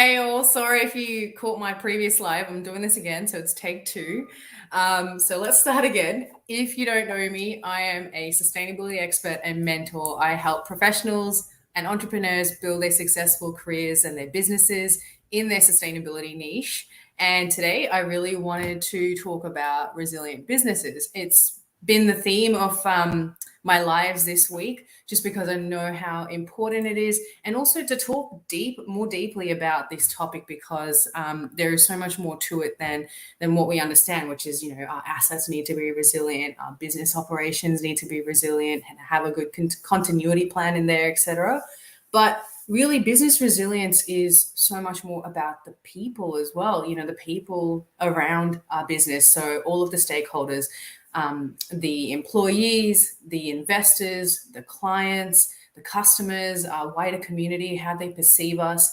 Hey all, sorry if you caught my previous live. I'm doing this again, so it's take two. So let's start again. If you don't know me, I am a sustainability expert and mentor. I help professionals and entrepreneurs build their successful careers and their businesses in their sustainability niche. And today I really wanted to talk about resilient businesses. It's been the theme of my lives this week, just because I know how important it is, and also to talk more deeply about this topic, because there is so much more to it than what we understand, which is, our assets need to be resilient, our business operations need to be resilient, and have a good continuity plan in there, etc. But really, business resilience is so much more about the people as well, the people around our business. So all of the stakeholders, the employees, the investors, the clients, the customers, our wider community, how they perceive us.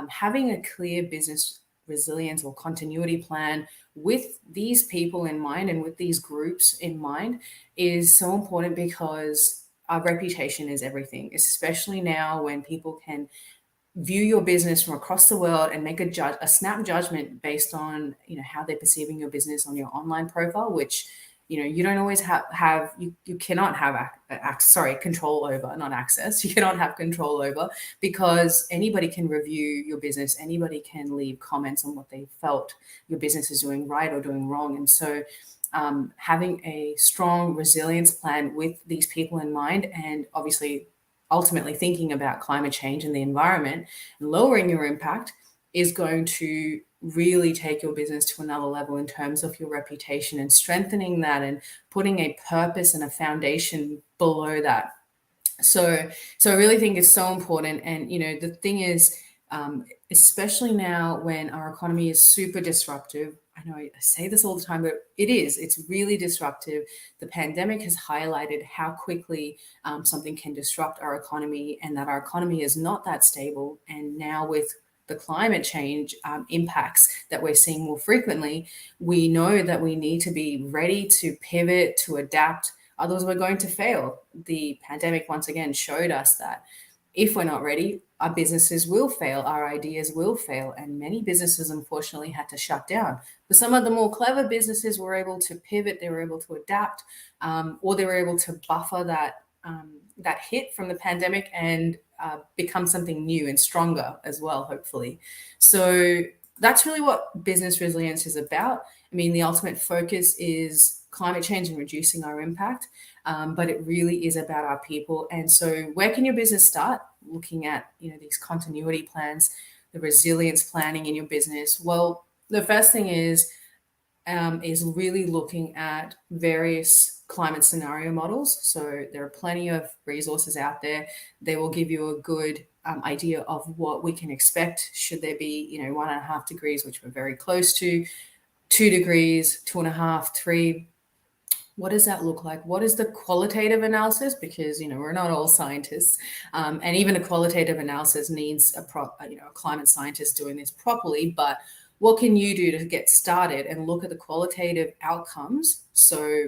Having a clear business resilience or continuity plan with these people in mind and with these groups in mind is so important, because our reputation is everything, especially now when people can view your business from across the world and make a snap judgment based on how they're perceiving your business on your online profile, which you don't always have you cannot have control over, not access. You cannot have control over, because anybody can review your business, anybody can leave comments on what they felt your business is doing right or doing wrong. And so having a strong resilience plan with these people in mind, and obviously ultimately thinking about climate change and the environment and lowering your impact, is going to really take your business to another level in terms of your reputation, and strengthening that and putting a purpose and a foundation below that. So I really think it's so important. And the thing is, especially now when our economy is super disruptive. I know I say this all the time, but it's really disruptive. The pandemic has highlighted how quickly something can disrupt our economy, and that our economy is not that stable. And now with the climate change impacts that we're seeing more frequently, we know that we need to be ready to pivot, to adapt. Otherwise, we're going to fail. The pandemic once again showed us that if we're not ready, our businesses will fail, our ideas will fail. And many businesses, unfortunately, had to shut down. But some of the more clever businesses were able to pivot, they were able to adapt, or they were able to buffer that hit from the pandemic and become something new and stronger as well, hopefully. So that's really what business resilience is about. I mean, the ultimate focus is climate change and reducing our impact, but it really is about our people. And so where can your business start? Looking at these continuity plans, the resilience planning in your business. Well, the first thing is really looking at various climate scenario models. So there are plenty of resources out there. They will give you a good idea of what we can expect should there be 1.5 degrees, which we're very close to, 2 degrees, 2.5, 3. What does that look like? What is the qualitative analysis? Because we're not all scientists, and even a qualitative analysis needs a climate scientist doing this properly. But what can you do to get started and look at the qualitative outcomes? So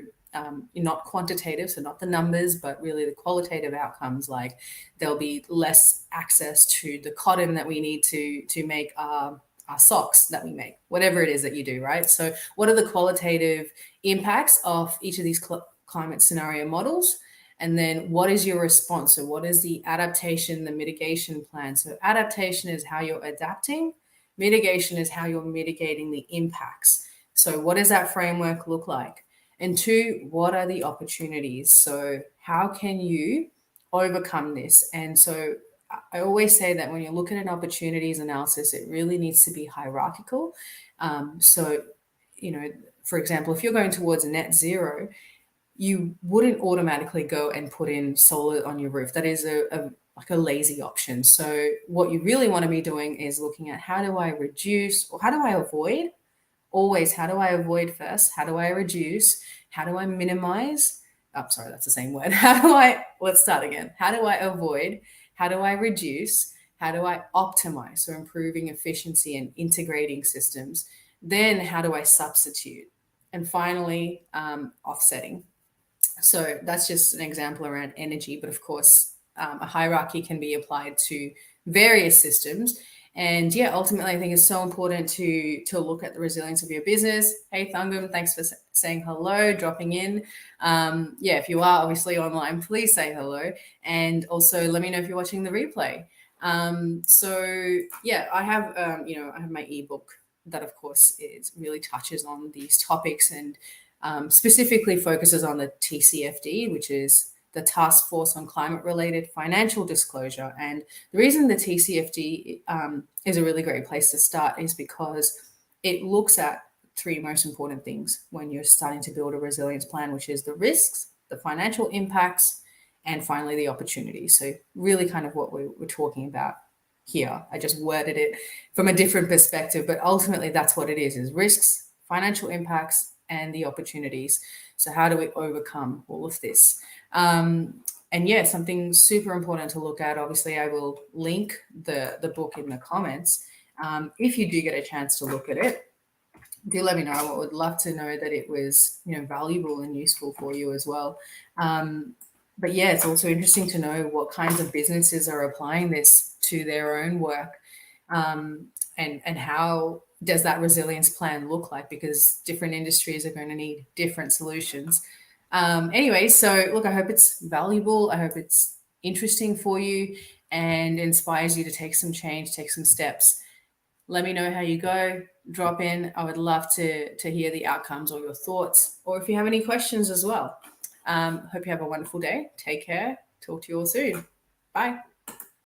not quantitative, so not the numbers, but really the qualitative outcomes. Like there'll be less access to the cotton that we need to make our socks that we make, whatever it is that you do, right? So what are the qualitative impacts of each of these climate scenario models? And then what is your response? So what is the adaptation, the mitigation plan? So adaptation is how you're adapting. Mitigation is how you're mitigating the impacts. So what does that framework look like? And 2, what are the opportunities? So how can you overcome this? And so I always say that when you're looking at opportunities analysis, it really needs to be hierarchical. So, for example, if you're going towards net zero, you wouldn't automatically go and put in solar on your roof. That is like a lazy option. So what you really want to be doing is looking at, how do I reduce, or how do I avoid? Always, how do I avoid first? How do I reduce? How do I minimize? Oh, sorry, that's the same word. Let's start again. How do I avoid? How do I reduce? How do I optimize? So improving efficiency and integrating systems. Then how do I substitute? And finally, offsetting. So that's just an example around energy, but of course, a hierarchy can be applied to various systems. And yeah, ultimately, I think it's so important to look at the resilience of your business. Hey, Thungam, thanks for saying hello, dropping in. Yeah, if you are obviously online, please say hello. And also let me know if you're watching the replay. So yeah, I have, I have my ebook that of course really touches on these topics and specifically focuses on the TCFD, which is the Task Force on Climate-Related Financial Disclosure. And the reason the TCFD is a really great place to start is because it looks at three most important things when you're starting to build a resilience plan, which is the risks, the financial impacts, and finally the opportunities. So really kind of what we're talking about here. I just worded it from a different perspective, but ultimately that's what it is risks, financial impacts, and the opportunities. So how do we overcome all of this? And yeah, something super important to look at. Obviously, I will link the book in the comments. If you do get a chance to look at it, do let me know. I would love to know that it was, valuable and useful for you as well. But yeah, it's also interesting to know what kinds of businesses are applying this to their own work, and how does that resilience plan look like, because different industries are going to need different solutions. Anyway, so look, I hope it's valuable. I hope it's interesting for you and inspires you to take some change, take some steps. Let me know how you go. Drop in. I would love to hear the outcomes or your thoughts, or if you have any questions as well. Hope you have a wonderful day. Take care. Talk to you all soon. Bye.